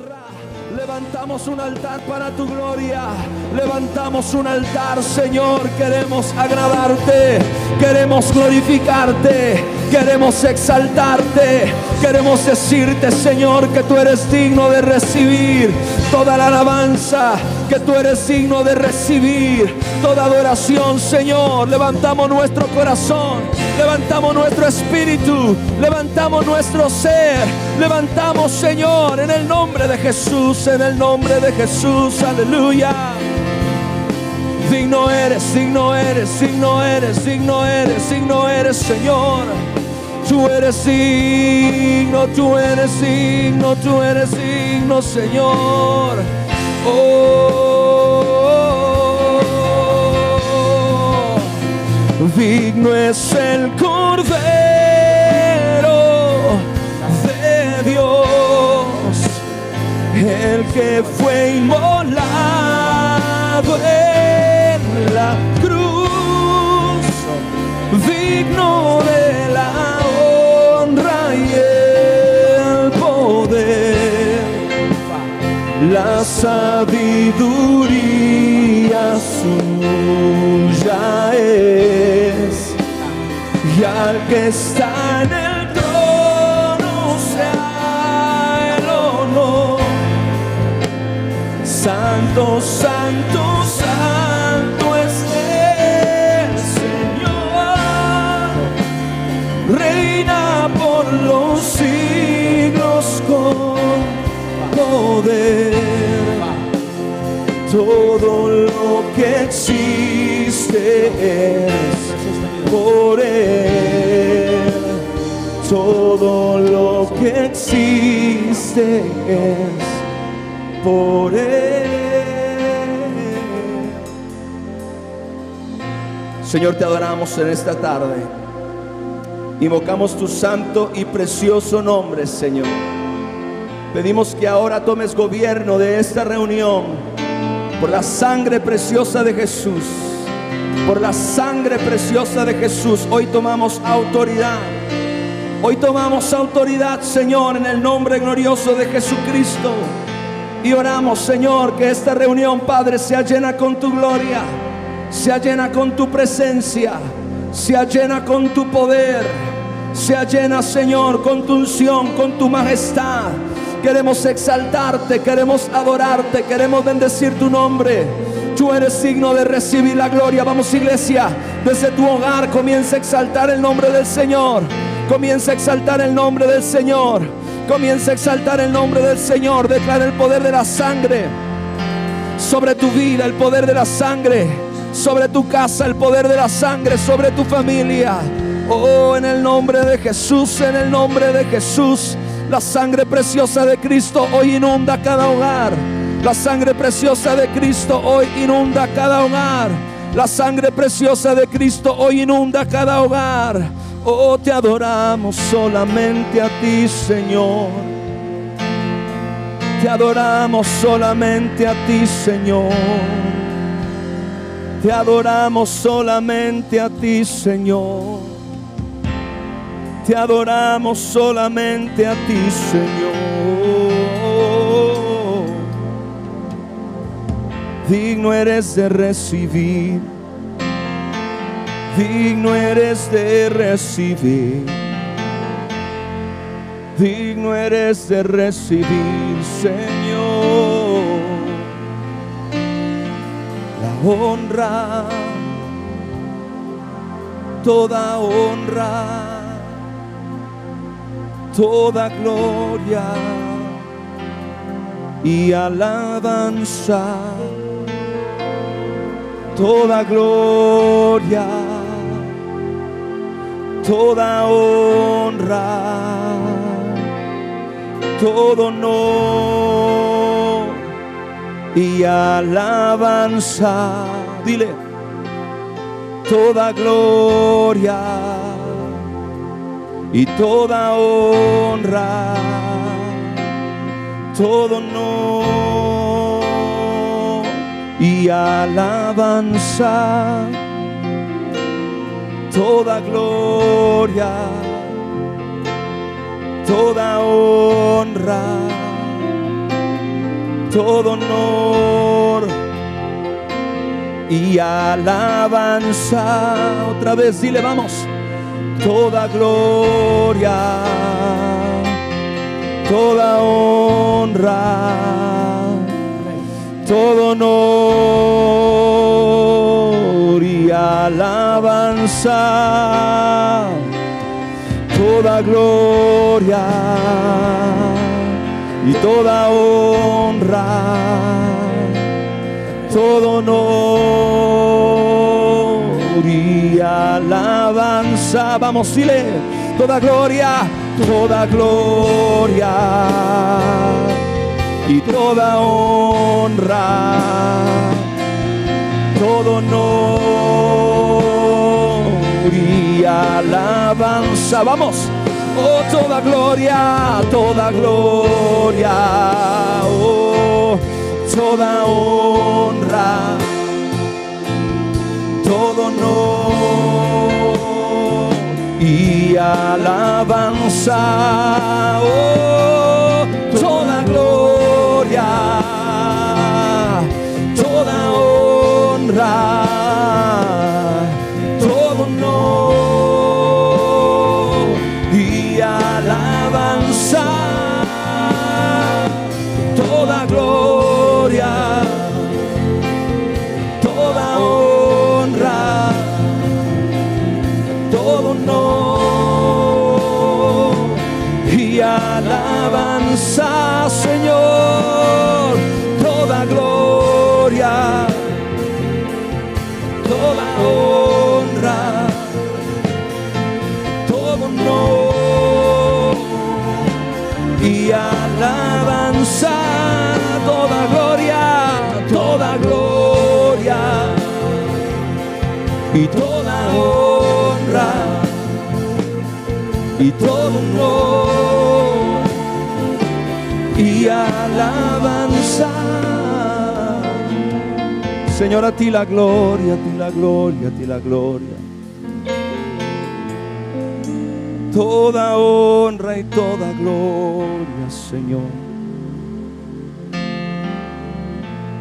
honra. Levantamos un altar para tu gloria. Levantamos un altar, Señor. Queremos agradarte, queremos glorificarte, queremos exaltarte. Queremos decirte, Señor, que tú eres digno de recibir toda la alabanza, que tú eres digno de recibir toda adoración, Señor. Levantamos nuestro corazón, levantamos nuestro espíritu, levantamos nuestro ser, levantamos, Señor, en el nombre de Jesús, en el nombre de Jesús, aleluya. Digno eres, digno eres, digno eres, digno eres, digno eres, Señor. Tú eres digno, tú eres digno, tú eres digno, Señor. Oh, digno es el Cordero de Dios, el que fue inmolado en la cruz, digno de la honra y el poder, la sabiduría suya es, y al que está en el trono sea el honor. Santo, santo, santo es el Señor, reina por los siglos con poder. Todo lo que existe es por Él. Todo lo que existe es por Él. Señor, te adoramos en esta tarde. Invocamos tu santo y precioso nombre, Señor. Pedimos que ahora tomes gobierno de esta reunión. Por la sangre preciosa de Jesús, por la sangre preciosa de Jesús, hoy tomamos autoridad. Hoy tomamos autoridad, Señor, en el nombre glorioso de Jesucristo. Y oramos, Señor, que esta reunión, Padre, sea llena con tu gloria, sea llena con tu presencia, sea llena con tu poder, sea llena, Señor, con tu unción, con tu majestad. Queremos exaltarte, queremos adorarte, queremos bendecir tu nombre. Tú eres digno de recibir la gloria. Vamos, iglesia, desde tu hogar comienza a exaltar el nombre del Señor. Comienza a exaltar el nombre del Señor. Comienza a exaltar el nombre del Señor. Declara el poder de la sangre sobre tu vida, el poder de la sangre sobre tu casa, el poder de la sangre sobre tu familia. Oh, en el nombre de Jesús, en el nombre de Jesús. La sangre preciosa de Cristo hoy inunda cada hogar. La sangre preciosa de Cristo hoy inunda cada hogar. La sangre preciosa de Cristo hoy inunda cada hogar. Oh, te adoramos solamente a ti, Señor. Te adoramos solamente a ti, Señor. Te adoramos solamente a ti, Señor. Te adoramos solamente a ti, Señor. Digno eres de recibir, digno eres de recibir, digno eres de recibir, Señor, la honra, toda honra, toda gloria y alabanza, toda gloria, toda honra, todo honor y alabanza. Dile, toda gloria y toda honra, todo honor y alabanza, toda gloria, toda honra, todo honor y alabanza. Otra vez, dile, vamos. Toda gloria, toda honra, todo honor y alabanza. Toda gloria y toda honra, todo honor y alabanza. Vamos, dile, toda gloria y toda honra, todo honor y alabanza. Vamos. Oh, toda gloria, oh, toda honra, todo honor y alabanza. Oh, toda gloria, toda honra, todo honor y alabanza. Toda gloria, toda honra, todo honor y alabanza, Señor. Toda gloria, toda honra, todo honor y alabanza. Toda gloria y toda honra y todo honor y alabanza. Señor, a ti la gloria, a ti la gloria, a ti la gloria. Toda honra y toda gloria, Señor.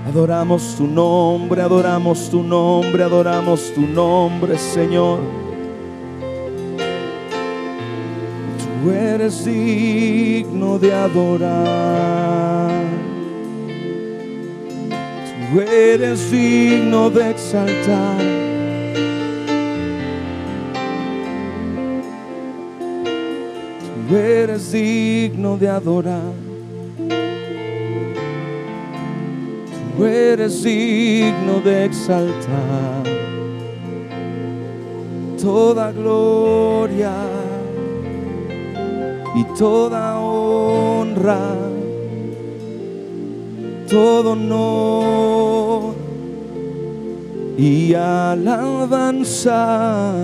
Adoramos tu nombre, adoramos tu nombre, adoramos tu nombre, Señor. Tú eres digno de adorar. Tú eres digno de exaltar. Tú eres digno de adorar. Tú eres digno de exaltar. Toda gloria y toda honra, todo honor y alabanza.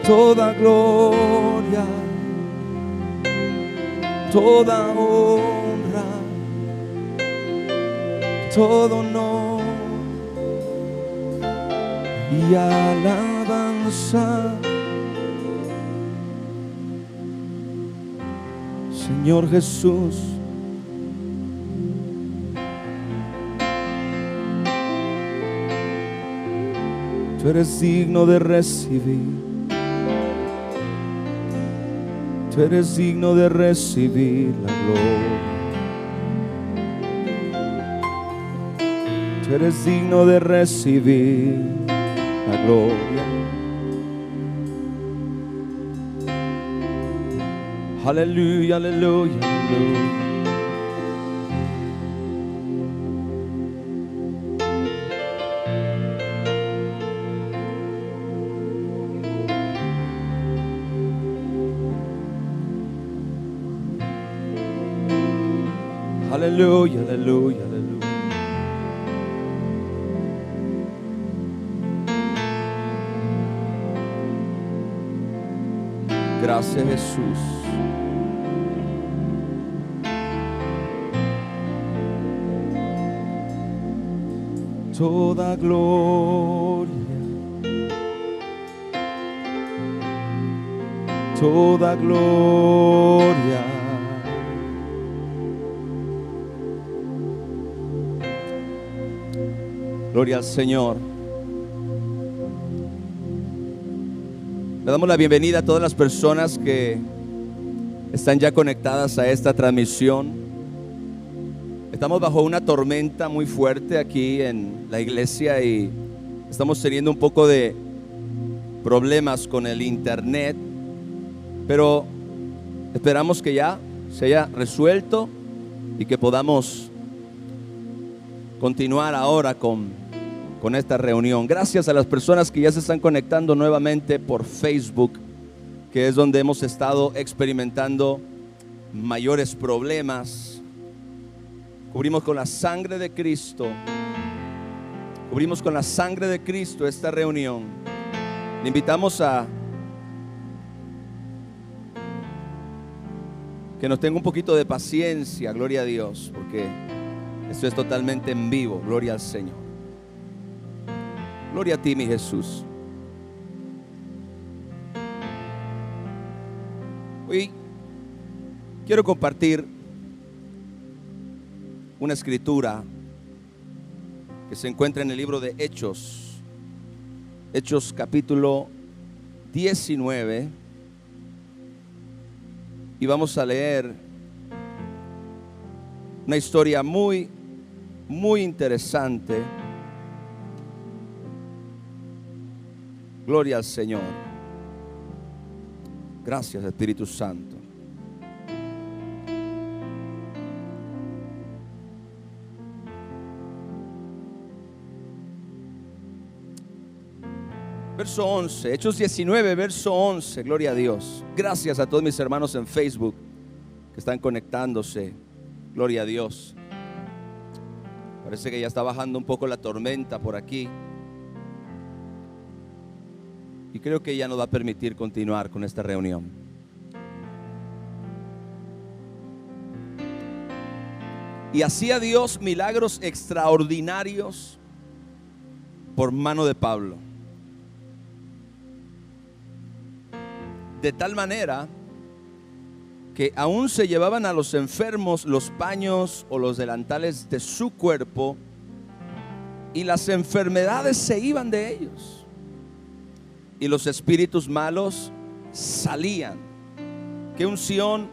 Toda gloria, toda honra, todo honor y alabanza. Señor Jesús, tú eres digno de recibir. Tú eres digno de recibir la gloria. Tú eres digno de recibir la gloria. Aleluya, aleluya, aleluya. Aleluya, aleluya, aleluya. Gracias, Jesús. Toda gloria, toda gloria Gloria al Señor. Le damos la bienvenida a todas las personas que están ya conectadas a esta transmisión. Estamos bajo una tormenta muy fuerte aquí en la iglesia y estamos teniendo un poco de problemas con el internet, pero esperamos que ya se haya resuelto y que podamos continuar ahora con esta reunión. Gracias a las personas que ya se están conectando nuevamente por Facebook, que es donde hemos estado experimentando mayores problemas. Cubrimos con la sangre de Cristo. Cubrimos con la sangre de Cristo esta reunión. Le invitamos a que nos tenga un poquito de paciencia, gloria a Dios, porque esto es totalmente en vivo, gloria al Señor. Gloria a ti, mi Jesús. Hoy quiero compartir una escritura que se encuentra en el libro de Hechos. Hechos capítulo 19. Y vamos a leer una historia muy interesante. Gloria al Señor. Gracias, Espíritu Santo. Verso 11, Hechos 19, verso 11, gloria a Dios. Gracias a todos mis hermanos en Facebook que están conectándose, gloria a Dios. Parece que ya está bajando un poco la tormenta por aquí. Y creo que ya nos va a permitir continuar con esta reunión. Y hacía Dios milagros extraordinarios por mano de Pablo. De tal manera que aún se llevaban a los enfermos los paños o los delantales de su cuerpo, y las enfermedades se iban de ellos, y los espíritus malos salían. Qué unción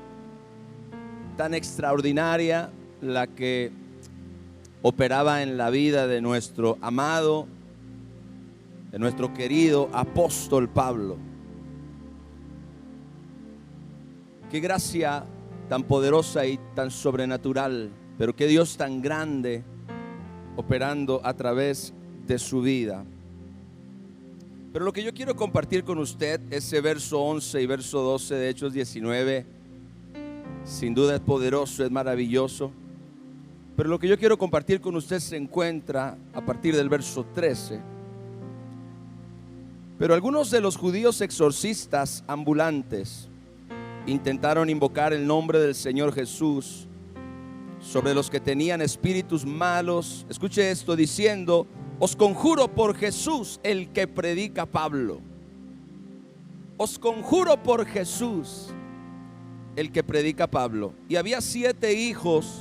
tan extraordinaria la que operaba en la vida de nuestro amado, de nuestro querido apóstol Pablo. Qué gracia tan poderosa y tan sobrenatural, pero qué Dios tan grande operando a través de su vida. Pero lo que yo quiero compartir con usted, ese verso 11 y verso 12 de Hechos 19, sin duda es poderoso, es maravilloso. Pero lo que yo quiero compartir con usted se encuentra a partir del verso 13. Pero algunos de los judíos exorcistas ambulantes intentaron invocar el nombre del Señor Jesús sobre los que tenían espíritus malos. Escuche esto, diciendo: os conjuro por Jesús, el que predica Pablo. Os conjuro por Jesús, el que predica Pablo. Y había 7 hijos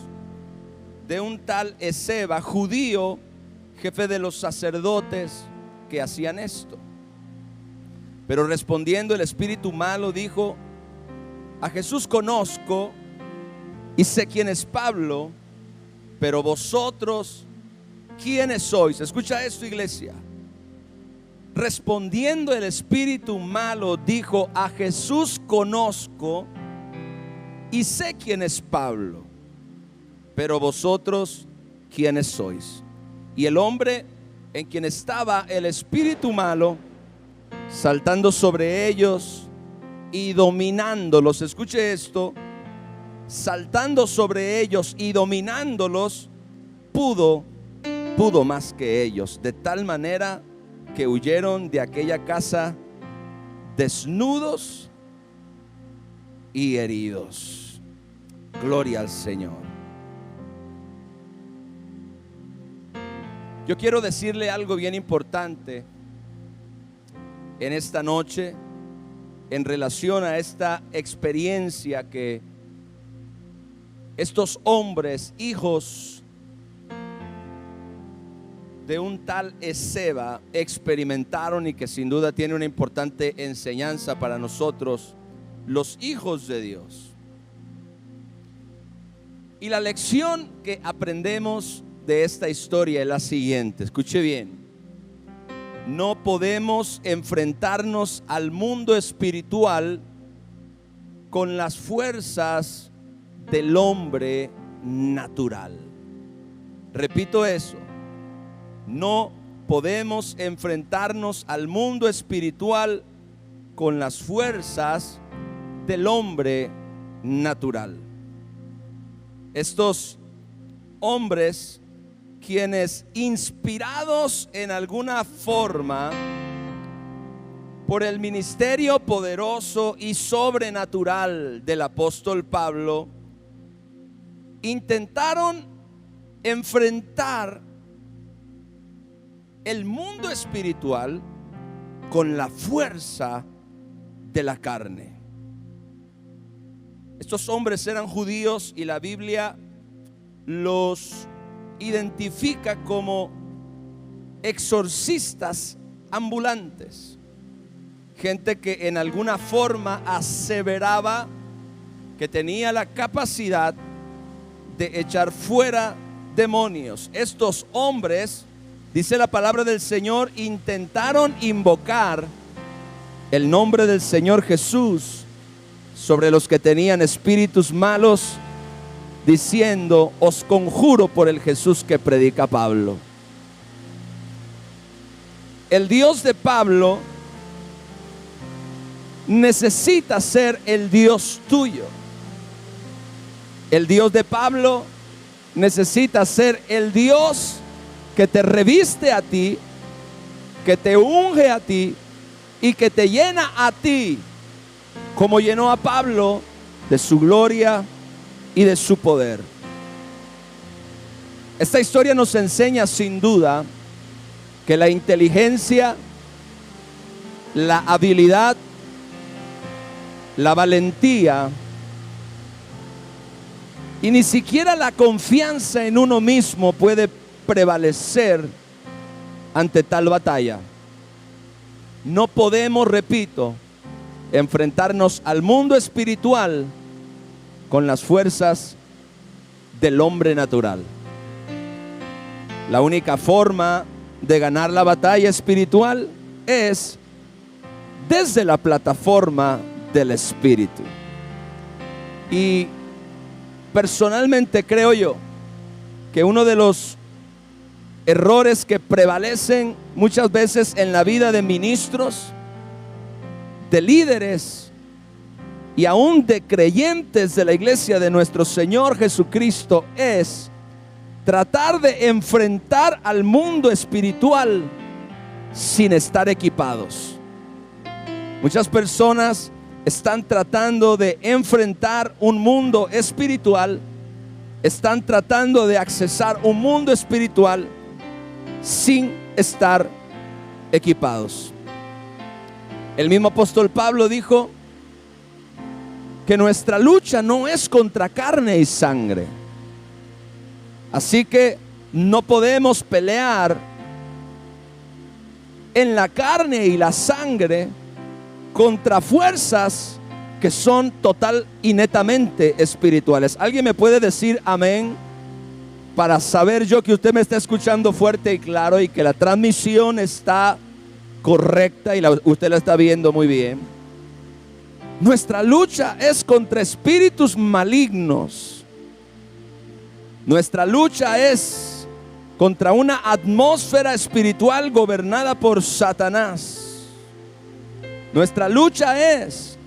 de un tal Esceva, judío, jefe de los sacerdotes, que hacían esto. Pero respondiendo el espíritu malo dijo: a Jesús conozco y sé quién es Pablo, pero vosotros, ¿quiénes sois? Escucha esto, iglesia. Respondiendo el espíritu malo dijo: a Jesús conozco y sé quién es Pablo, pero vosotros, ¿quiénes sois? Y el hombre en quien estaba el espíritu malo, saltando sobre ellos y dominándolos, escuche esto, saltando sobre ellos y dominándolos, pudo más que ellos, de tal manera que huyeron de aquella casa desnudos y heridos. Gloria al Señor. Yo quiero decirle algo bien importante en esta noche en relación a esta experiencia que estos hombres, hijos de un tal Esceva experimentaron y que sin duda tiene una importante enseñanza para nosotros, los hijos de Dios. Y la lección que aprendemos de esta historia es la siguiente, escuche bien: no podemos enfrentarnos al mundo espiritual con las fuerzas del hombre natural. Repito eso: no podemos enfrentarnos al mundo espiritual con las fuerzas del hombre natural. Estos hombres, quienes inspirados en alguna forma por el ministerio poderoso y sobrenatural del apóstol Pablo, intentaron enfrentar el mundo espiritual con la fuerza de la carne. Estos hombres eran judíos y la Biblia los identifica como exorcistas ambulantes, gente que en alguna forma aseveraba que tenía la capacidad de echar fuera demonios. Estos hombres, dice la palabra del Señor, intentaron invocar el nombre del Señor Jesús sobre los que tenían espíritus malos, diciendo: os conjuro por el Jesús que predica Pablo. El Dios de Pablo necesita ser el Dios tuyo. El Dios de Pablo necesita ser el Dios que te reviste a ti, que te unge a ti y que te llena a ti, como llenó a Pablo de su gloria y de su poder. Esta historia nos enseña sin duda que la inteligencia, la habilidad, la valentía y ni siquiera la confianza en uno mismo puede prevalecer ante tal batalla. No podemos, repito, enfrentarnos al mundo espiritual con las fuerzas del hombre natural. La única forma de ganar la batalla espiritual es desde la plataforma del Espíritu. Y personalmente creo yo que uno de los errores que prevalecen muchas veces en la vida de ministros, de líderes y aún de creyentes de la iglesia de nuestro Señor Jesucristo es tratar de enfrentar al mundo espiritual sin estar equipados. Muchas personas están tratando de enfrentar un mundo espiritual, están tratando de accesar un mundo espiritual sin estar equipados. El mismo apóstol Pablo dijo que nuestra lucha no es contra carne y sangre. Así que no podemos pelear en la carne y la sangre contra fuerzas que son total y netamente espirituales. ¿Alguien me puede decir amén? Para saber yo que usted me está escuchando fuerte y claro y que la transmisión está correcta y usted la está viendo muy bien. Nuestra lucha es contra espíritus malignos. Nuestra lucha es contra una atmósfera espiritual gobernada por Satanás. Nuestra lucha es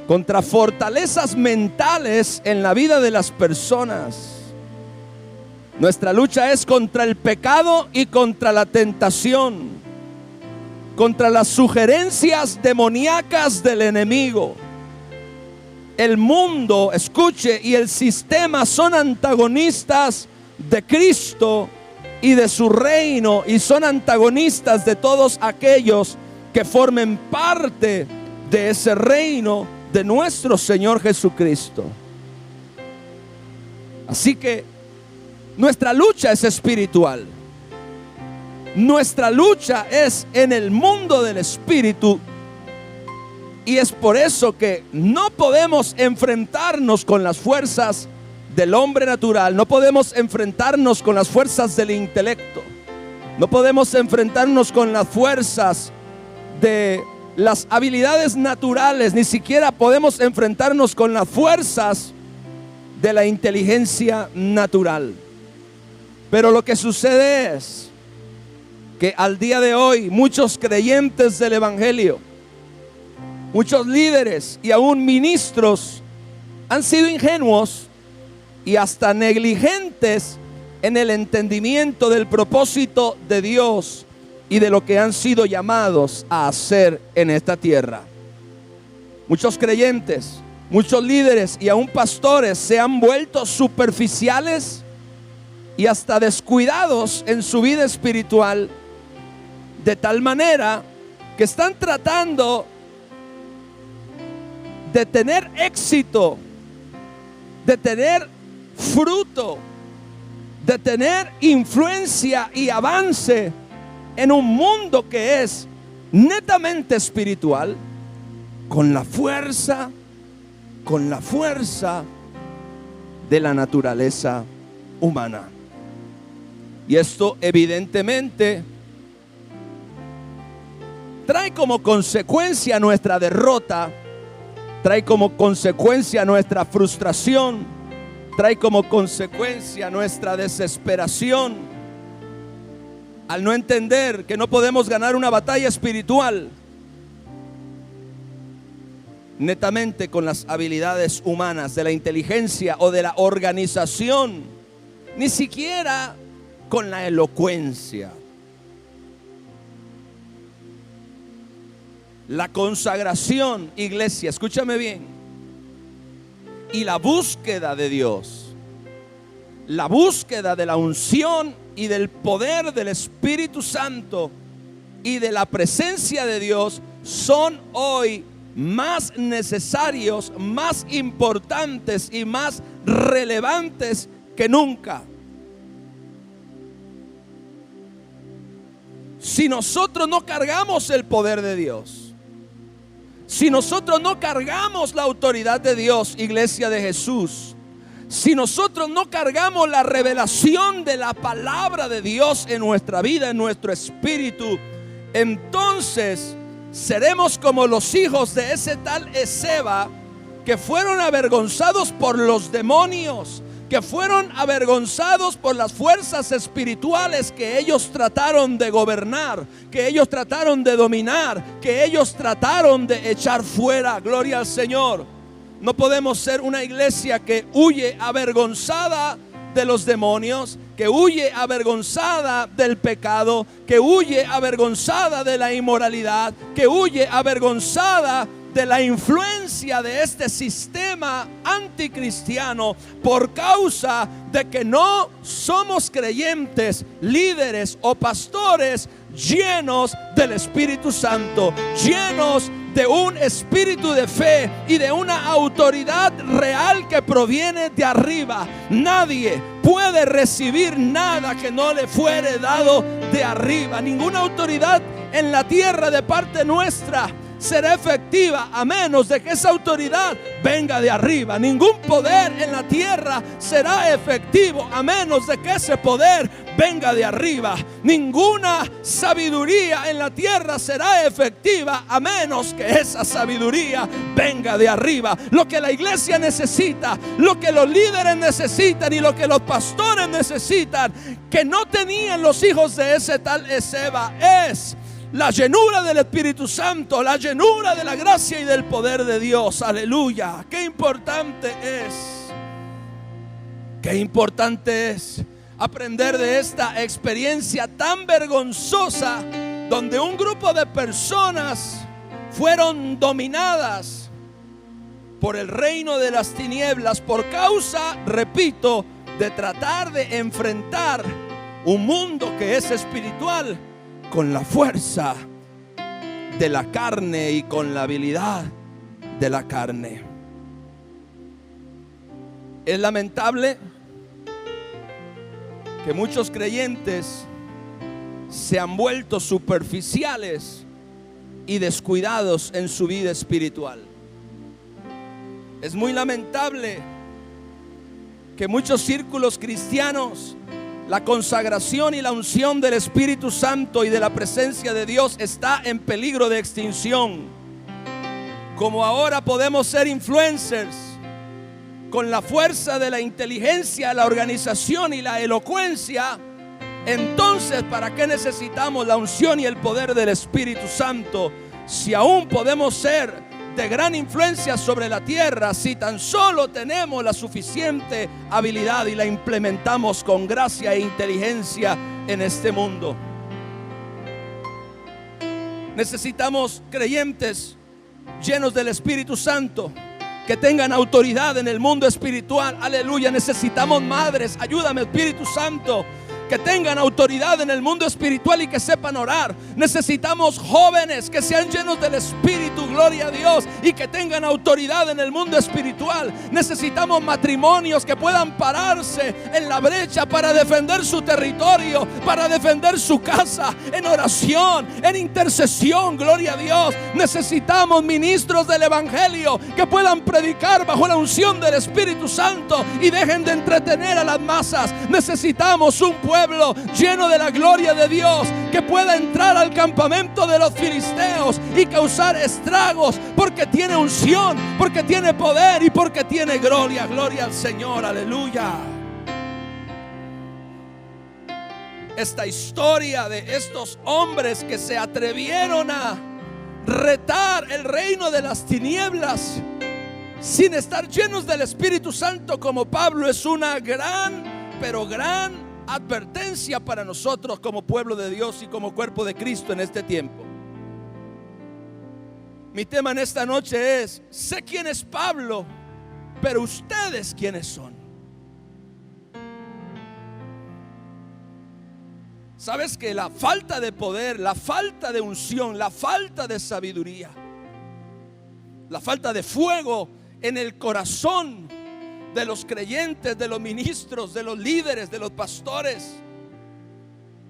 contra fortalezas mentales en la vida de las personas. Nuestra lucha es contra el pecado y contra la tentación, contra las sugerencias demoníacas del enemigo. El mundo, escuche, y el sistema son antagonistas de Cristo y de su reino, y son antagonistas de todos aquellos que formen parte de ese reino de nuestro Señor Jesucristo. Así que nuestra lucha es espiritual. Nuestra lucha es en el mundo del espíritu. Y es por eso que no podemos enfrentarnos con las fuerzas del hombre natural. No podemos enfrentarnos con las fuerzas del intelecto. No podemos enfrentarnos con las fuerzas de las habilidades naturales. Ni siquiera podemos enfrentarnos con las fuerzas de la inteligencia natural. Pero lo que sucede es que al día de hoy muchos creyentes del evangelio, muchos líderes y aún ministros han sido ingenuos y hasta negligentes en el entendimiento del propósito de Dios y de lo que han sido llamados a hacer en esta tierra. Muchos creyentes, muchos líderes y aún pastores se han vuelto superficiales y hasta descuidados en su vida espiritual, de tal manera que están tratando de tener éxito, de tener fruto, de tener influencia y avance en un mundo que es netamente espiritual, con la fuerza de la naturaleza humana. Y esto evidentemente trae como consecuencia nuestra derrota, trae como consecuencia nuestra frustración, trae como consecuencia nuestra desesperación, al no entender que no podemos ganar una batalla espiritual netamente con las habilidades humanas, de la inteligencia o de la organización, ni siquiera con la elocuencia. La consagración, iglesia, escúchame bien, y la búsqueda de Dios, la búsqueda de la unción y del poder del Espíritu Santo y de la presencia de Dios son hoy más necesarios, más importantes y más relevantes que nunca. Si nosotros no cargamos el poder de Dios, si nosotros no cargamos la autoridad de Dios, iglesia de Jesús, si nosotros no cargamos la revelación de la palabra de Dios en nuestra vida, en nuestro espíritu, entonces seremos como los hijos de ese tal Esceva, que fueron avergonzados por los demonios, que fueron avergonzados por las fuerzas espirituales que ellos trataron de gobernar, que ellos trataron de dominar, que ellos trataron de echar fuera. Gloria al Señor. No podemos ser una iglesia que huye avergonzada de los demonios, que huye avergonzada del pecado, que huye avergonzada de la inmoralidad, que huye avergonzada de la influencia de este sistema anticristiano, por causa de que no somos creyentes, líderes o pastores llenos del Espíritu Santo, llenos de un espíritu de fe y de una autoridad real que proviene de arriba. Nadie puede recibir nada que no le fuere dado de arriba. Ninguna autoridad en la tierra de parte nuestra será efectiva a menos de que esa autoridad venga de arriba. Ningún poder en la tierra será efectivo a menos de que ese poder venga de arriba. Ninguna sabiduría en la tierra será efectiva a menos que esa sabiduría venga de arriba. Lo que la iglesia necesita, lo que los líderes necesitan y lo que los pastores necesitan, que no tenían los hijos de ese tal Esceva, es la llenura del Espíritu Santo, la llenura de la gracia y del poder de Dios. Aleluya. Qué importante es aprender de esta experiencia tan vergonzosa, donde un grupo de personas fueron dominadas por el reino de las tinieblas por causa, repito, de tratar de enfrentar un mundo que es espiritual con la fuerza de la carne y con la habilidad de la carne. Es lamentable que muchos creyentes se han vuelto superficiales y descuidados en su vida espiritual. Es muy lamentable que muchos círculos cristianos, la consagración y la unción del Espíritu Santo y de la presencia de Dios está en peligro de extinción. Como ahora podemos ser influencers con la fuerza de la inteligencia, la organización y la elocuencia, entonces ¿para qué necesitamos la unción y el poder del Espíritu Santo? Si aún podemos ser de gran influencia sobre la tierra, si tan solo tenemos la suficiente habilidad y la implementamos con gracia e inteligencia en este mundo. Necesitamos creyentes llenos del Espíritu Santo, que tengan autoridad en el mundo espiritual. Aleluya. Necesitamos madres, ayúdame Espíritu Santo, que tengan autoridad en el mundo espiritual y que sepan orar. Necesitamos jóvenes que sean llenos del Espíritu, gloria a Dios, y que tengan autoridad en el mundo espiritual. Necesitamos matrimonios que puedan pararse en la brecha para defender su territorio, para defender su casa, en oración, en intercesión, gloria a Dios. Necesitamos ministros del Evangelio que puedan predicar bajo la unción del Espíritu Santo y dejen de entretener a las masas. Necesitamos un pueblo lleno de la gloria de Dios, que pueda entrar al campamento de los filisteos y causar estragos, porque tiene unción, porque tiene poder y porque tiene gloria. Gloria al Señor, aleluya. Esta historia de estos hombres que se atrevieron a retar el reino de las tinieblas sin estar llenos del Espíritu Santo como Pablo es una gran, pero gran advertencia para nosotros como pueblo de Dios y como cuerpo de Cristo en este tiempo. Mi tema en esta noche es: sé quién es Pablo, pero ustedes quiénes son. Sabes que la falta de poder, la falta de unción, la falta de sabiduría, la falta de fuego en el corazón de los creyentes, de los ministros, de los líderes, de los pastores,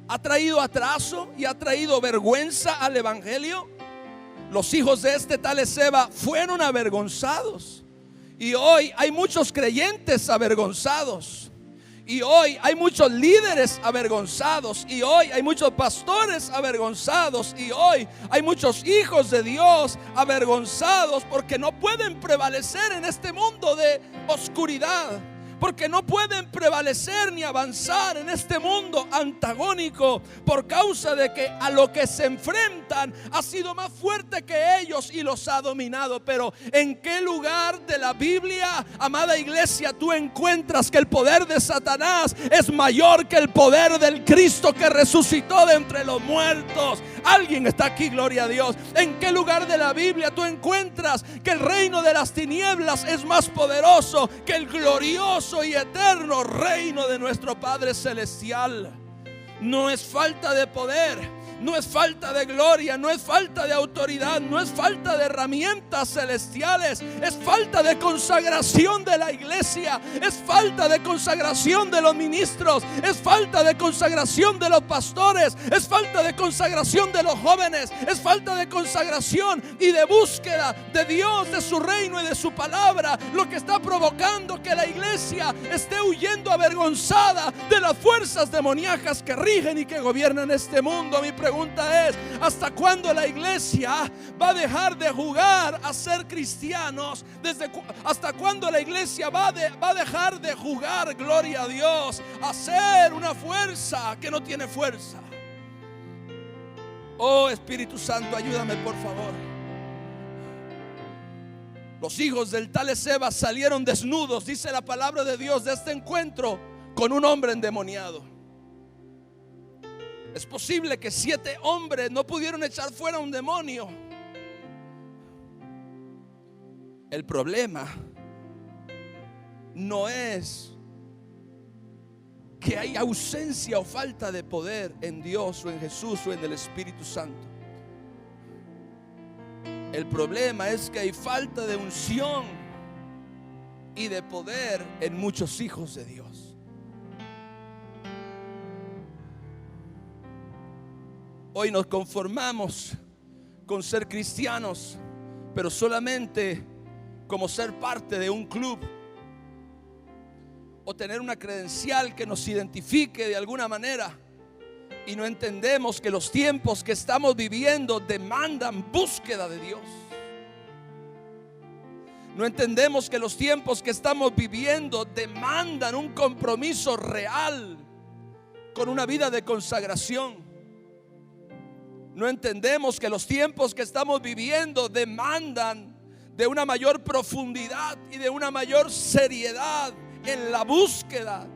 ha traído atraso y ha traído vergüenza al evangelio. Los hijos de este tal Esceva fueron avergonzados, y hoy hay muchos creyentes avergonzados, y hoy hay muchos líderes avergonzados, y hoy hay muchos pastores avergonzados, y hoy hay muchos hijos de Dios avergonzados porque no pueden prevalecer en este mundo de oscuridad, porque no pueden prevalecer ni avanzar en este mundo antagónico, por causa de que a lo que se enfrentan ha sido más fuerte que ellos y los ha dominado. Pero ¿en qué lugar de la Biblia, amada iglesia, tú encuentras que el poder de Satanás es mayor que el poder del Cristo que resucitó de entre los muertos? Alguien está aquí, gloria a Dios. ¿En qué lugar de la Biblia tú encuentras que el reino de las tinieblas es más poderoso que el glorioso y eterno reino de nuestro Padre Celestial? No es falta de poder, no es falta de gloria, no es falta de autoridad, no es falta de herramientas celestiales, es falta de consagración de la iglesia, es falta de consagración de los ministros, es falta de consagración de los pastores, es falta de consagración de los jóvenes, es falta de consagración y de búsqueda de Dios, de su reino y de su palabra, lo que está provocando que la iglesia esté huyendo avergonzada de las fuerzas demoníacas que rigen y que gobiernan este mundo. Mi pregunta es: ¿hasta cuándo la iglesia va a dejar de jugar a ser cristianos? ¿Hasta cuándo la iglesia va a dejar de jugar, gloria a Dios, a ser una fuerza que no tiene fuerza? Oh Espíritu Santo, ayúdame por favor. Los hijos del tal Esceva salieron desnudos, dice la palabra de Dios, de este encuentro con un hombre endemoniado. Es posible que 7 hombres no pudieron echar fuera un demonio. El problema no es que hay ausencia o falta de poder en Dios o en Jesús o en el Espíritu Santo. El problema es que hay falta de unción y de poder en muchos hijos de Dios. Hoy nos conformamos con ser cristianos, pero solamente como ser parte de un club o tener una credencial que nos identifique de alguna manera, y no entendemos que los tiempos que estamos viviendo demandan búsqueda de Dios. No entendemos que los tiempos que estamos viviendo demandan un compromiso real con una vida de consagración. No entendemos que los tiempos que estamos viviendo demandan de una mayor profundidad y de una mayor seriedad en la búsqueda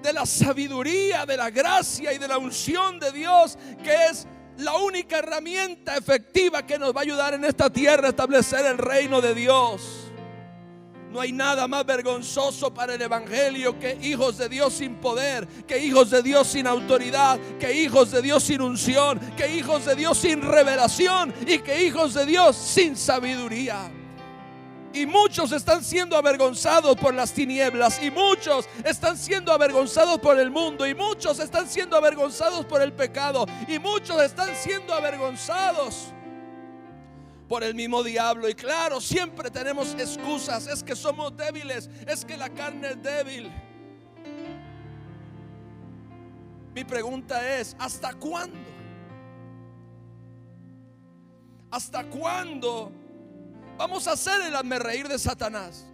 de la sabiduría, de la gracia y de la unción de Dios, que es la única herramienta efectiva que nos va a ayudar en esta tierra a establecer el reino de Dios. No hay nada más vergonzoso para el evangelio que hijos de Dios sin poder, que hijos de Dios sin autoridad, que hijos de Dios sin unción, que hijos de Dios sin revelación y que hijos de Dios sin sabiduría. Y muchos están siendo avergonzados por las tinieblas, y muchos están siendo avergonzados por el mundo, y muchos están siendo avergonzados por el pecado, y muchos están siendo avergonzados por el mismo diablo. Y claro, siempre tenemos excusas. Es que somos débiles, es que la carne es débil. Mi pregunta es: ¿hasta cuándo? ¿Hasta cuándo vamos a hacer el hazmerreír de Satanás?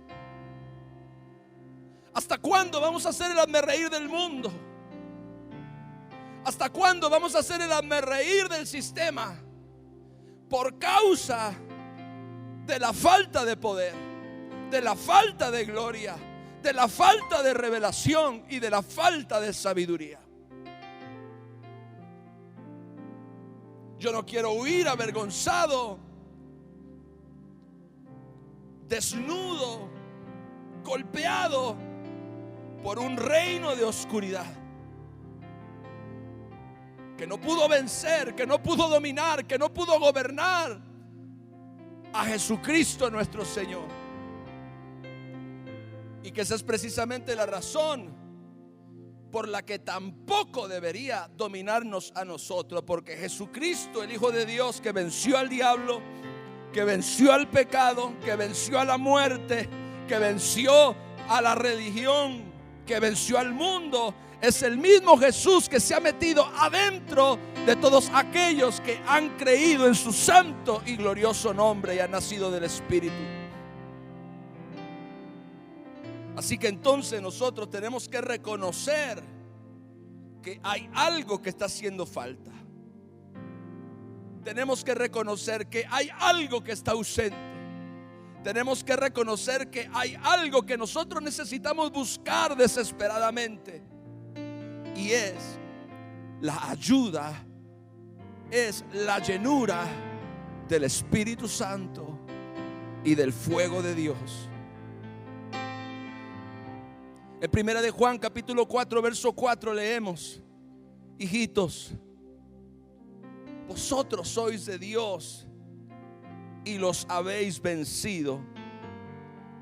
¿Hasta cuándo vamos a hacer el hazmerreír del mundo? ¿Hasta cuándo vamos a hacer el hazmerreír del sistema? Por causa de la falta de poder, de la falta de gloria, de la falta de revelación y de la falta de sabiduría. Yo no quiero huir avergonzado, desnudo, golpeado por un reino de oscuridad que no pudo vencer, que no pudo dominar, que no pudo gobernar a Jesucristo nuestro Señor. Y que esa es precisamente la razón por la que tampoco debería dominarnos a nosotros, porque Jesucristo, el Hijo de Dios, que venció al diablo, que venció al pecado, que venció a la muerte, que venció a la religión, que venció al mundo, es el mismo Jesús que se ha metido adentro de todos aquellos que han creído en su santo y glorioso nombre y han nacido del Espíritu. Así que entonces nosotros tenemos que reconocer que hay algo que está haciendo falta. Tenemos que reconocer que hay algo que está ausente. Tenemos que reconocer que hay algo que nosotros necesitamos buscar desesperadamente. Y es la ayuda, es la llenura del Espíritu Santo y del fuego de Dios. En 1 de Juan capítulo 4 verso 4 leemos: hijitos, vosotros sois de Dios y los habéis vencido,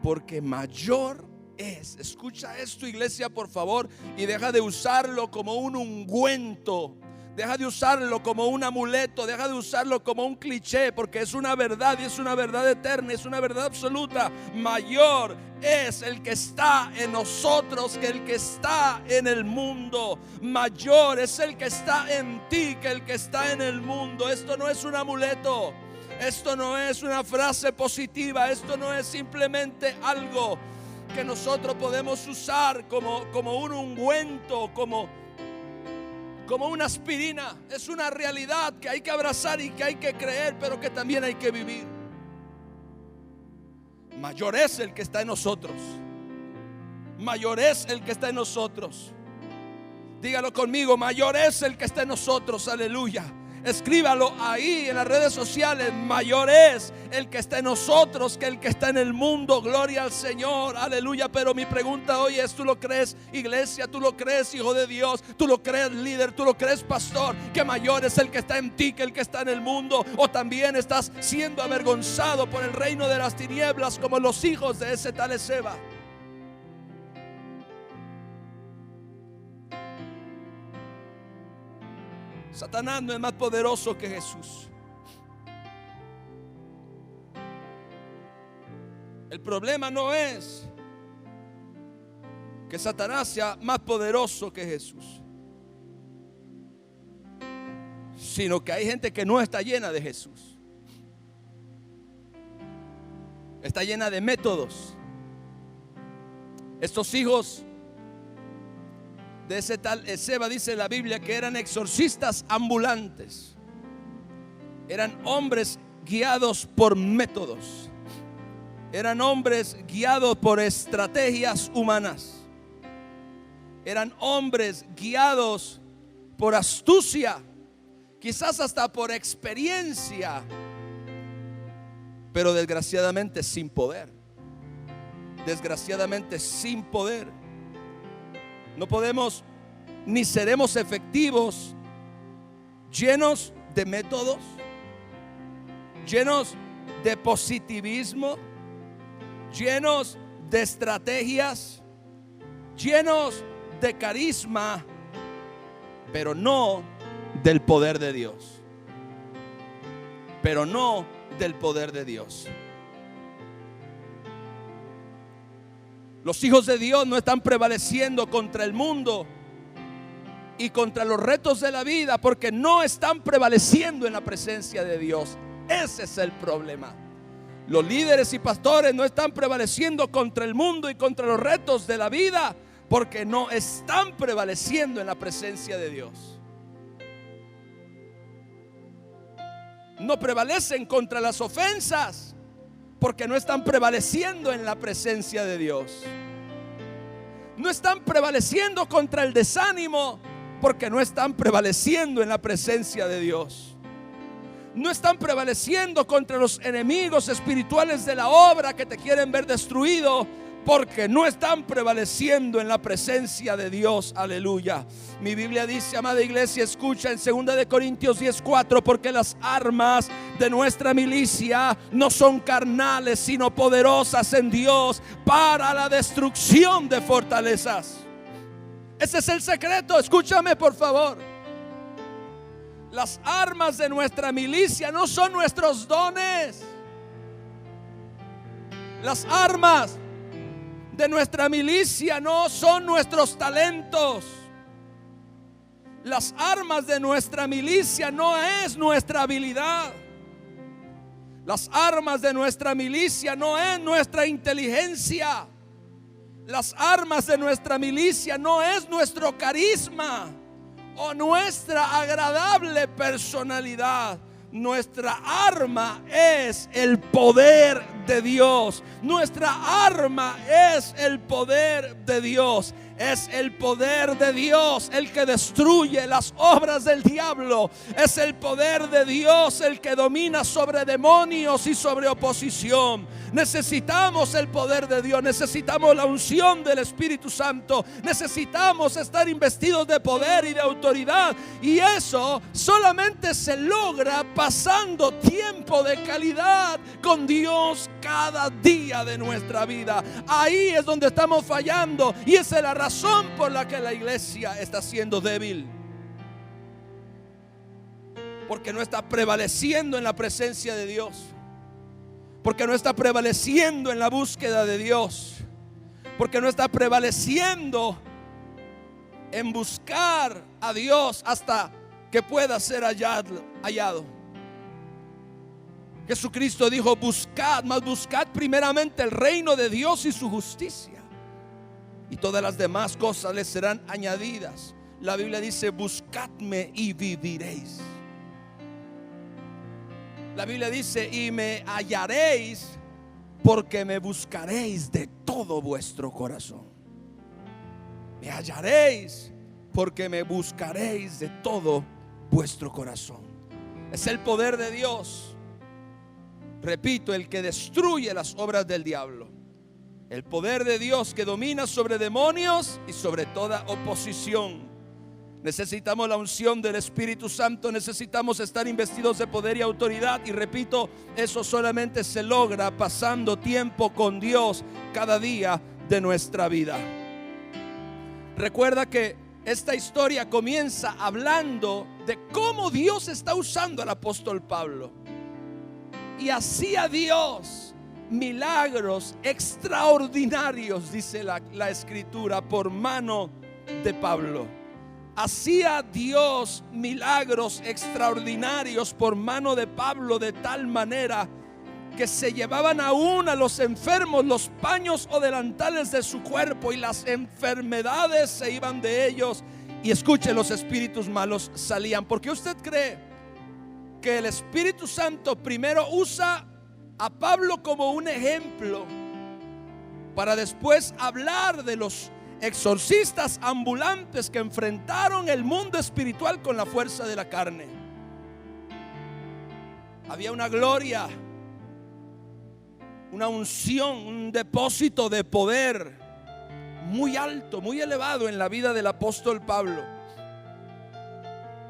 porque mayor es. Escucha esto, iglesia, por favor, y deja de usarlo como un ungüento, deja de usarlo como un amuleto, deja de usarlo como un cliché, porque es una verdad y es una verdad eterna, es una verdad absoluta. Mayor es el que está en nosotros que el que está en el mundo. Mayor es el que está en ti que el que está en el mundo. Esto no es un amuleto, esto no es una frase positiva, esto no es simplemente algo que nosotros podemos usar como un ungüento, como una aspirina. Es una realidad que hay que abrazar y que hay que creer, pero que también hay que vivir. Mayor es el que está en nosotros. Mayor es el que está en nosotros. Dígalo conmigo: mayor es el que está en nosotros. Aleluya. Escríbalo ahí en las redes sociales: mayor es el que está en nosotros que el que está en el mundo. Gloria al Señor, aleluya. Pero mi pregunta hoy es: ¿tú lo crees, iglesia? ¿Tú lo crees, hijo de Dios? ¿Tú lo crees, líder? ¿Tú lo crees, pastor? Que mayor es el que está en ti que el que está en el mundo. ¿O también estás siendo avergonzado por el reino de las tinieblas como los hijos de ese tal Ezeba? Satanás no es más poderoso que Jesús. El problema no es que Satanás sea más poderoso que Jesús, sino que hay gente que no está llena de Jesús. Está llena de métodos. Estos hijos de ese tal Esceva, dice la Biblia, que eran exorcistas ambulantes. Eran hombres guiados por métodos. Eran hombres guiados por estrategias humanas. Eran hombres guiados por astucia, quizás hasta por experiencia, pero desgraciadamente sin poder. Desgraciadamente sin poder. No podemos ni seremos efectivos llenos de métodos, llenos de positivismo, llenos de estrategias, llenos de carisma, pero no del poder de Dios. Pero no del poder de Dios. Los hijos de Dios no están prevaleciendo contra el mundo y contra los retos de la vida porque no están prevaleciendo en la presencia de Dios. Ese es el problema. Los líderes y pastores no están prevaleciendo contra el mundo y contra los retos de la vida porque no están prevaleciendo en la presencia de Dios. No prevalecen contra las ofensas porque no están prevaleciendo en la presencia de Dios. No están prevaleciendo contra el desánimo porque no están prevaleciendo en la presencia de Dios. No están prevaleciendo contra los enemigos espirituales de la obra que te quieren ver destruido porque no están prevaleciendo en la presencia de Dios. Aleluya. Mi Biblia dice, amada iglesia, escucha en 2 de Corintios 10:4, porque las armas de nuestra milicia no son carnales, sino poderosas en Dios para la destrucción de fortalezas. Ese es el secreto, escúchame por favor. Las armas de nuestra milicia no son nuestros dones. Las armas de nuestra milicia no son nuestros talentos. Las armas de nuestra milicia no es nuestra habilidad. Las armas de nuestra milicia no es nuestra inteligencia. Las armas de nuestra milicia no es nuestro carisma o nuestra agradable personalidad. Nuestra arma es el poder de Dios. Nuestra arma es el poder de Dios. Es el poder de Dios el que destruye las obras del diablo. Es el poder de Dios el que domina sobre demonios y sobre oposición. Necesitamos el poder de Dios. Necesitamos la unción del Espíritu Santo. Necesitamos estar investidos de poder y de autoridad. Y eso solamente se logra pasando tiempo de calidad con Dios cada día de nuestra vida. Ahí es donde estamos fallando. Y esa es la razón por la que la iglesia está siendo débil, porque no está prevaleciendo en la presencia de Dios, porque no está prevaleciendo en la búsqueda de Dios, porque no está prevaleciendo en buscar a Dios hasta que pueda ser hallado. Jesucristo dijo: buscad, mas buscad primeramente el reino de Dios y su justicia, y todas las demás cosas les serán añadidas. La Biblia dice: buscadme y viviréis. La Biblia dice: y me hallaréis, porque me buscaréis de todo vuestro corazón. Me hallaréis porque me buscaréis de todo vuestro corazón. Es el poder de Dios, repito, el que destruye las obras del diablo. El poder de Dios que domina sobre demonios y sobre toda oposición. Necesitamos la unción del Espíritu Santo. Necesitamos estar investidos de poder y autoridad. Y repito, eso solamente se logra pasando tiempo con Dios cada día de nuestra vida. Recuerda que esta historia comienza hablando de cómo cómo Dios está usando al apóstol Pablo. Y hacía Dios milagros extraordinarios, dice la escritura, por mano de Pablo. Hacía Dios milagros extraordinarios por mano de Pablo, de tal manera que se llevaban aún a los enfermos los paños o delantales de su cuerpo, y las enfermedades se iban de ellos. Y escuche, los espíritus malos salían. ¿Por qué usted cree que el Espíritu Santo primero usa a Pablo como un ejemplo para después hablar de los exorcistas ambulantes que enfrentaron el mundo espiritual con la fuerza de la carne? Había una gloria, una unción, un depósito de poder muy alto, muy elevado en la vida del apóstol Pablo.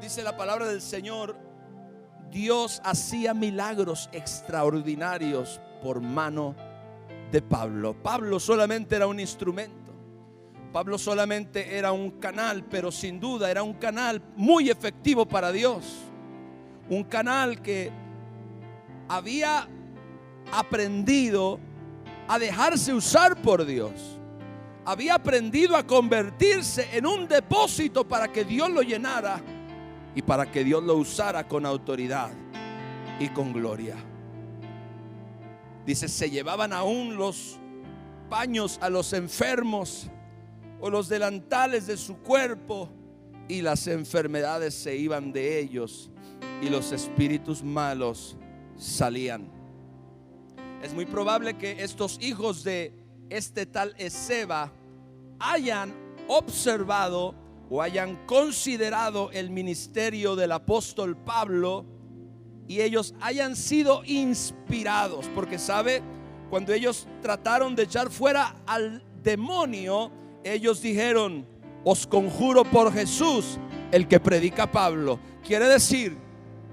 Dice la palabra del Señor: Dios hacía milagros extraordinarios por mano de Pablo. Pablo solamente era un instrumento. Pablo solamente era un canal, pero sin duda era un canal muy efectivo para Dios. Un canal que había aprendido a dejarse usar por Dios. Había aprendido a convertirse en un depósito para que Dios lo llenara y para que Dios lo usara con autoridad y con gloria. Dice, se llevaban aún los paños a los enfermos o los delantales de su cuerpo, y las enfermedades se iban de ellos y los espíritus malos salían. Es muy probable que estos hijos de este tal Esceva hayan observado o hayan considerado el ministerio del apóstol Pablo y ellos hayan sido inspirados, porque sabe, cuando ellos trataron de echar fuera al demonio, ellos dijeron: os conjuro por Jesús, el que predica Pablo. Quiere decir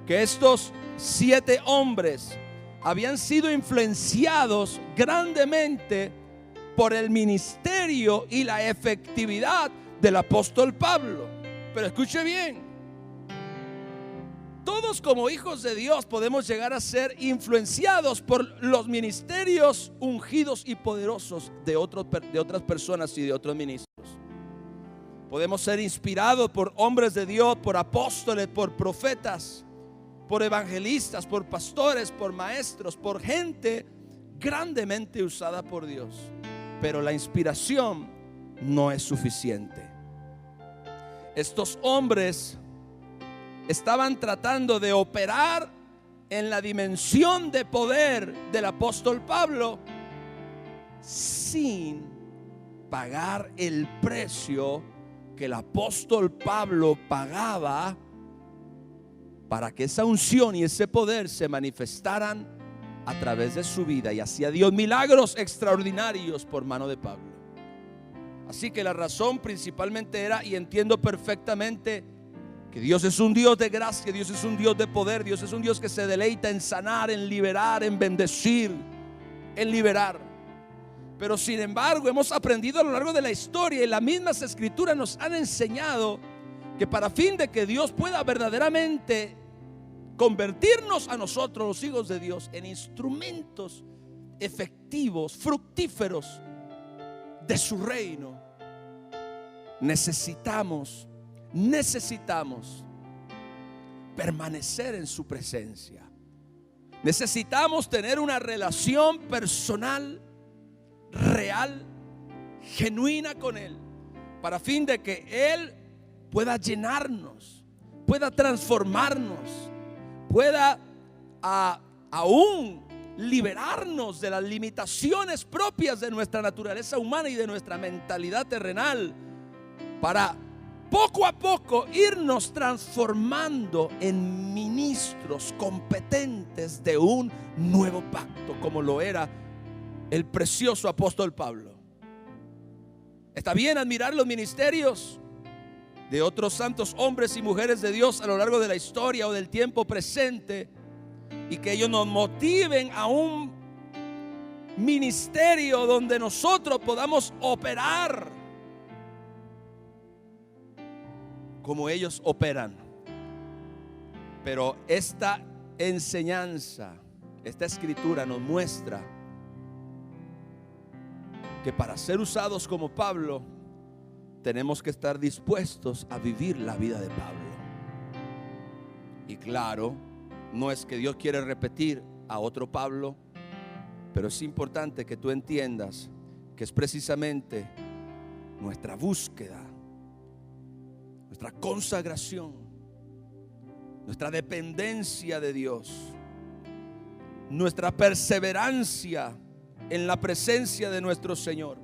que estos 7 hombres habían sido influenciados grandemente por el ministerio y la efectividad del apóstol Pablo. Pero escuche bien, todos como hijos de Dios podemos llegar a ser influenciados por los ministerios ungidos y poderosos de otras personas y de otros ministros. Podemos ser inspirados por hombres de Dios, por apóstoles, por profetas, por evangelistas, por pastores, por maestros, por gente grandemente usada por Dios. Pero la inspiración no es suficiente. Estos hombres estaban tratando de operar en la dimensión de poder del apóstol Pablo sin pagar el precio que el apóstol Pablo pagaba para que esa unción y ese poder se manifestaran a través de su vida, y hacía Dios milagros extraordinarios por mano de Pablo. Así que la razón principalmente era, y entiendo perfectamente, que Dios es un Dios de gracia, Dios es un Dios de poder, Dios es un Dios que se deleita en sanar, en liberar, en bendecir, en liberar. Pero sin embargo hemos aprendido a lo largo de la historia, y las mismas escrituras nos han enseñado que para fin de que Dios pueda verdaderamente convertirnos a nosotros, los hijos de Dios, en instrumentos efectivos, fructíferos de su reino, necesitamos permanecer en su presencia. Necesitamos tener una relación personal, real, genuina con Él, para fin de que Él pueda llenarnos, pueda transformarnos, pueda aún liberarnos de las limitaciones propias de nuestra naturaleza humana y de nuestra mentalidad terrenal, para poco a poco irnos transformando en ministros competentes de un nuevo pacto, como lo era el precioso apóstol Pablo. Está bien admirar los ministerios de otros santos hombres y mujeres de Dios a lo largo de la historia o del tiempo presente, y que ellos nos motiven a un ministerio donde nosotros podamos operar como ellos operan. Pero esta enseñanza, esta escritura nos muestra que para ser usados como Pablo tenemos que estar dispuestos a vivir la vida de Pablo. Y claro, no es que Dios quiere repetir a otro Pablo, pero es importante que tú entiendas que es precisamente nuestra búsqueda, nuestra consagración, nuestra dependencia de Dios, nuestra perseverancia en la presencia de nuestro Señor,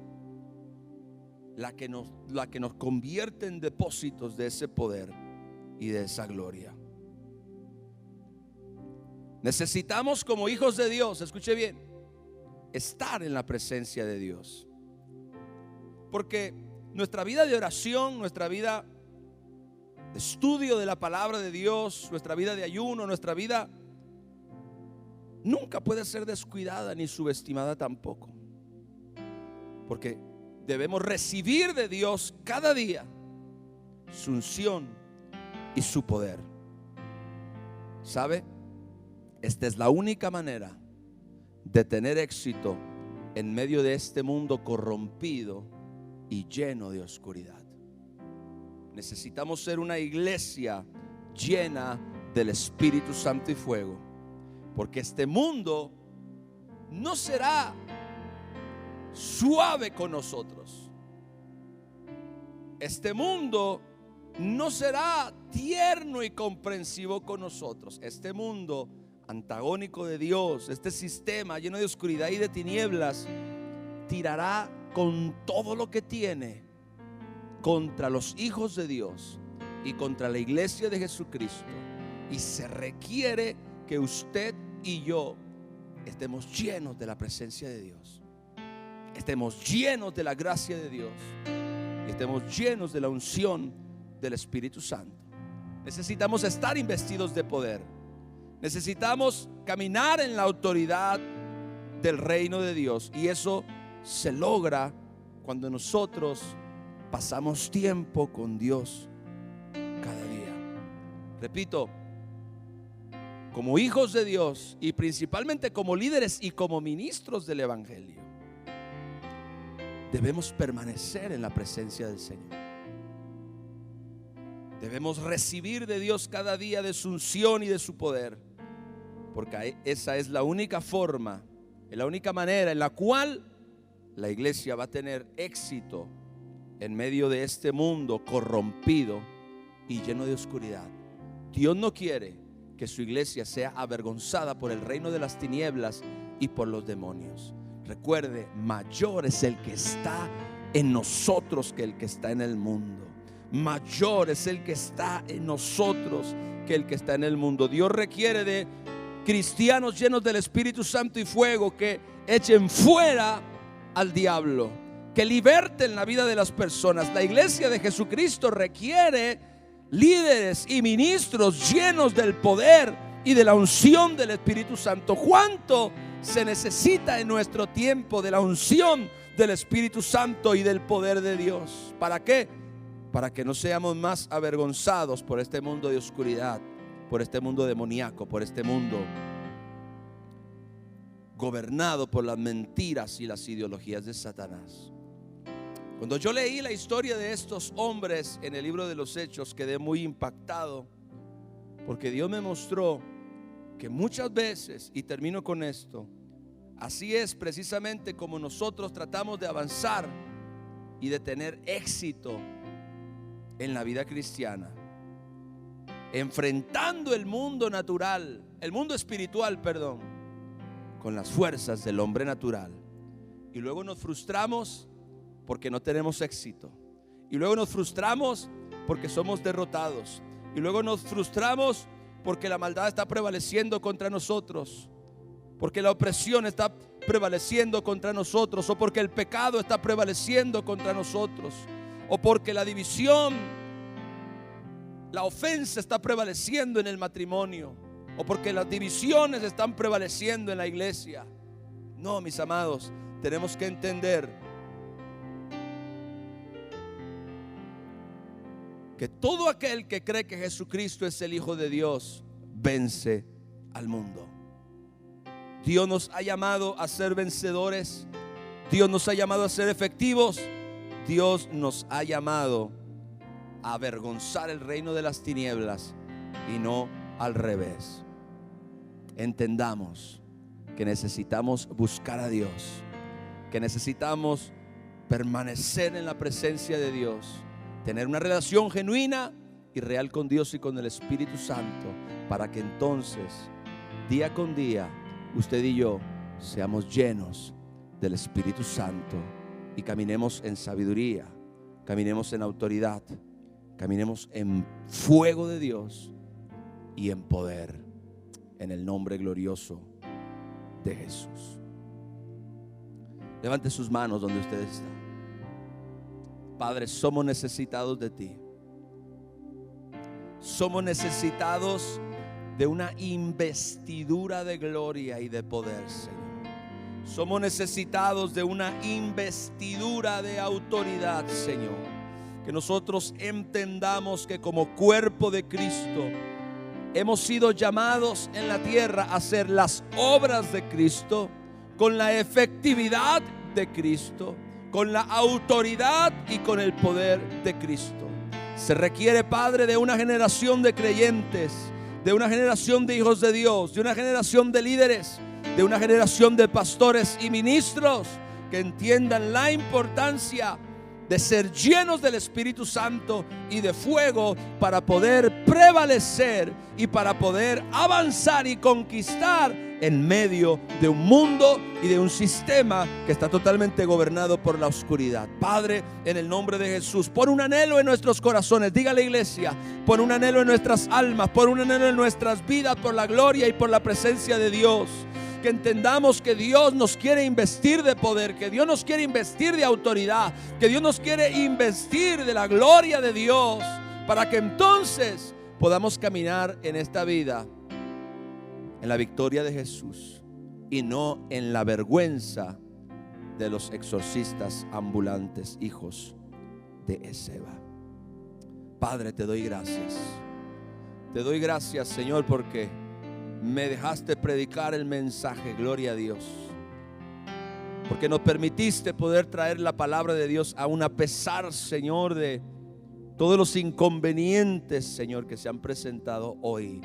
la que nos convierte en depósitos de ese poder y de esa gloria. Necesitamos, como hijos de Dios, escuche bien, estar en la presencia de Dios, porque nuestra vida de oración, nuestra vida de estudio de la palabra de Dios, nuestra vida de ayuno, nuestra vida nunca puede ser descuidada ni subestimada tampoco, porque debemos recibir de Dios cada día su unción y su poder. ¿Sabe? Esta es la única manera de tener éxito en medio de este mundo corrompido y lleno de oscuridad. Necesitamos ser una iglesia llena del Espíritu Santo y fuego, porque este mundo no será suave con nosotros. Este mundo no será tierno y comprensivo con nosotros. Este mundo antagónico de Dios, este sistema lleno de oscuridad y de tinieblas, tirará con todo lo que tiene contra los hijos de Dios y contra la iglesia de Jesucristo. Y se requiere que usted y yo estemos llenos de la presencia de Dios, estemos llenos de la gracia de Dios, estemos llenos de la unción del Espíritu Santo. Necesitamos estar investidos de poder. Necesitamos caminar en la autoridad del reino de Dios, y eso se logra cuando nosotros pasamos tiempo con Dios cada día. Repito, como hijos de Dios y principalmente como líderes y como ministros del Evangelio, debemos permanecer en la presencia del Señor. Debemos recibir de Dios cada día de su unción y de su poder, porque esa es la única forma, es la única manera en la cual la iglesia va a tener éxito en medio de este mundo corrompido y lleno de oscuridad. Dios no quiere que su iglesia sea avergonzada por el reino de las tinieblas y por los demonios. Recuerde, mayor es el que está en nosotros que el que está en el mundo. Mayor es el que está en nosotros que el que está en el mundo. Dios requiere de cristianos llenos del Espíritu Santo y fuego, que echen fuera al diablo, que liberten la vida de las personas. La iglesia de Jesucristo requiere líderes y ministros llenos del poder y de la unción del Espíritu Santo. ¿Cuánto se necesita en nuestro tiempo de la unción del Espíritu Santo y del poder de Dios? ¿Para qué? Para que no seamos más avergonzados por este mundo de oscuridad, por este mundo demoníaco, por este mundo gobernado por las mentiras y las ideologías de Satanás. Cuando yo leí la historia de estos hombres en el libro de los Hechos, quedé muy impactado, porque Dios me mostró que muchas veces, y termino con esto, así es precisamente como nosotros tratamos de avanzar y de tener éxito en la vida cristiana, enfrentando el mundo natural, el mundo espiritual, perdón, con las fuerzas del hombre natural. Y luego nos frustramos porque no tenemos éxito. Y luego nos frustramos porque somos derrotados. Y luego nos frustramos porque la maldad está prevaleciendo contra nosotros, porque la opresión está prevaleciendo contra nosotros, o porque el pecado está prevaleciendo contra nosotros, o porque la división, la ofensa está prevaleciendo en el matrimonio, o porque las divisiones están prevaleciendo en la iglesia. No, mis amados, tenemos que entender que todo aquel que cree que Jesucristo es el Hijo de Dios vence al mundo. Dios nos ha llamado a ser vencedores. Dios nos ha llamado a ser efectivos. Dios nos ha llamado a avergonzar el reino de las tinieblas y no al revés. Entendamos que necesitamos buscar a Dios, que necesitamos permanecer en la presencia de Dios, tener una relación genuina y real con Dios y con el Espíritu Santo, para que entonces, día con día, usted y yo seamos llenos del Espíritu Santo y caminemos en sabiduría, caminemos en autoridad, caminemos en fuego de Dios y en poder, en el nombre glorioso de Jesús. Levante sus manos donde usted está. Padre, somos necesitados de ti. Somos necesitados de una investidura de gloria y de poder, Señor. Somos necesitados de una investidura de autoridad, Señor. Que nosotros entendamos que como cuerpo de Cristo hemos sido llamados en la tierra a hacer las obras de Cristo con la efectividad de Cristo, con la autoridad y con el poder de Cristo. Se requiere, Padre, de una generación de creyentes, de una generación de hijos de Dios, de una generación de líderes, de una generación de pastores y ministros que entiendan la importancia de ser llenos del Espíritu Santo y de fuego para poder prevalecer y para poder avanzar y conquistar en medio de un mundo y de un sistema que está totalmente gobernado por la oscuridad. Padre, en el nombre de Jesús, pon un anhelo en nuestros corazones. Diga a la iglesia, pon un anhelo en nuestras almas, pon un anhelo en nuestras vidas por la gloria y por la presencia de Dios. Que entendamos que Dios nos quiere investir de poder, que Dios nos quiere investir de autoridad, que Dios nos quiere investir de la gloria de Dios, para que entonces podamos caminar en esta vida en la victoria de Jesús y no en la vergüenza de los exorcistas ambulantes, hijos de Ezeba. Padre, te doy gracias. Te doy gracias, Señor, porque me dejaste predicar el mensaje, gloria a Dios. Porque nos permitiste poder traer la palabra de Dios aún a pesar, Señor, de todos los inconvenientes, Señor, que se han presentado hoy.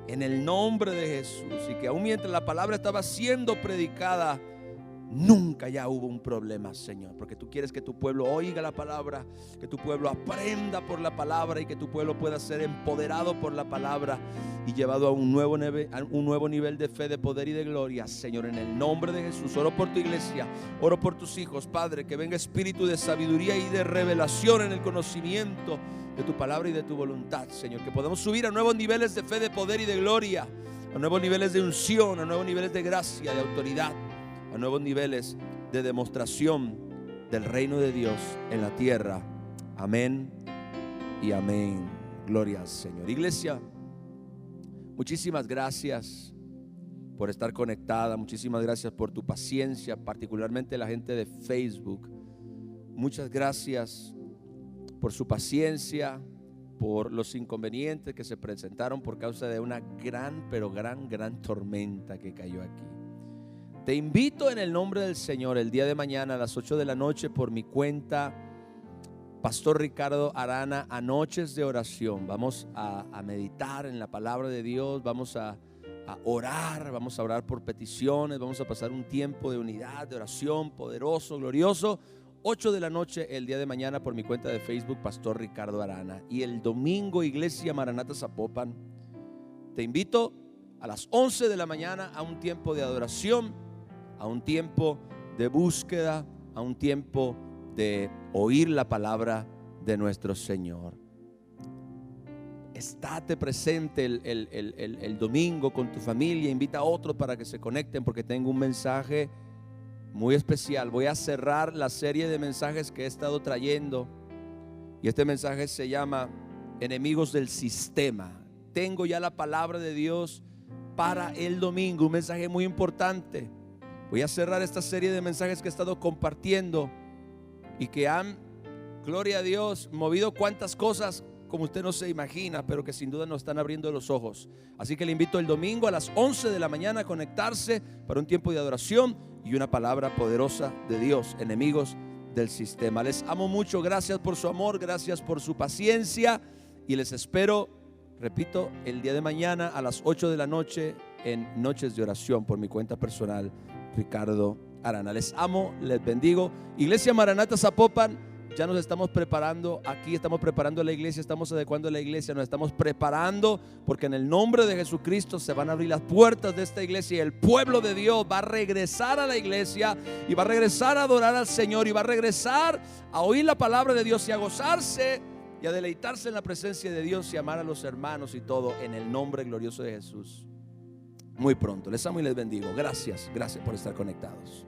En el nombre de Jesús. Y que aún mientras la palabra estaba siendo predicada, nunca ya hubo un problema, Señor. Porque tú quieres que tu pueblo oiga la palabra, que tu pueblo aprenda por la palabra y que tu pueblo pueda ser empoderado por la palabra y llevado a un nuevo nivel de fe, de poder y de gloria, Señor. En el nombre de Jesús, oro por tu iglesia, oro por tus hijos, Padre. Que venga espíritu de sabiduría y de revelación en el conocimiento de tu palabra y de tu voluntad, Señor. Que podamos subir a nuevos niveles de fe, de poder y de gloria, a nuevos niveles de unción, a nuevos niveles de gracia, de autoridad, a nuevos niveles de demostración del reino de Dios en la tierra. Amén y amén. Gloria al Señor. Iglesia, muchísimas gracias por estar conectada. Muchísimas gracias por tu paciencia, particularmente la gente de Facebook. Muchas gracias por su paciencia, por los inconvenientes que se presentaron por causa de una gran tormenta que cayó aquí. Te invito en el nombre del Señor el día de mañana a las 8 de la noche por mi cuenta, Pastor Ricardo Arana, a Noches de Oración. Vamos a meditar en la palabra de Dios, vamos a orar por peticiones, vamos a pasar un tiempo de unidad, de oración poderoso, glorioso. 8 de la noche el día de mañana por mi cuenta de Facebook, Pastor Ricardo Arana. Y el domingo, Iglesia Maranata Zapopan, te invito a las 11 de la mañana a un tiempo de adoración, a un tiempo de búsqueda, a un tiempo de oír la palabra de nuestro Señor. Estate presente el domingo con tu familia, invita a otros para que se conecten, porque tengo un mensaje muy especial. Voy a cerrar la serie de mensajes que he estado trayendo y este mensaje se llama Enemigos del Sistema. Tengo ya la palabra de Dios para el domingo, un mensaje muy importante. Voy a cerrar esta serie de mensajes que he estado compartiendo y que han, gloria a Dios, movido cuantas cosas como usted no se imagina, pero que sin duda nos están abriendo los ojos. Así que le invito el domingo a las 11 de la mañana a conectarse para un tiempo de adoración y una palabra poderosa de Dios, enemigos del sistema. Les amo mucho, gracias por su amor, gracias por su paciencia y les espero, repito, el día de mañana a las 8 de la noche en Noches de Oración por mi cuenta personal, Ricardo Arana. Les amo, les bendigo. Iglesia Maranata Zapopan, ya nos estamos preparando aquí, estamos preparando la iglesia, estamos adecuando la iglesia, nos estamos preparando porque en el nombre de Jesucristo se van a abrir las puertas de esta iglesia y el pueblo de Dios va a regresar a la iglesia y va a regresar a adorar al Señor y va a regresar a oír la palabra de Dios y a gozarse y a deleitarse en la presencia de Dios y amar a los hermanos y todo en el nombre glorioso de Jesús. Muy pronto, les amo y les bendigo. Gracias, gracias por estar conectados.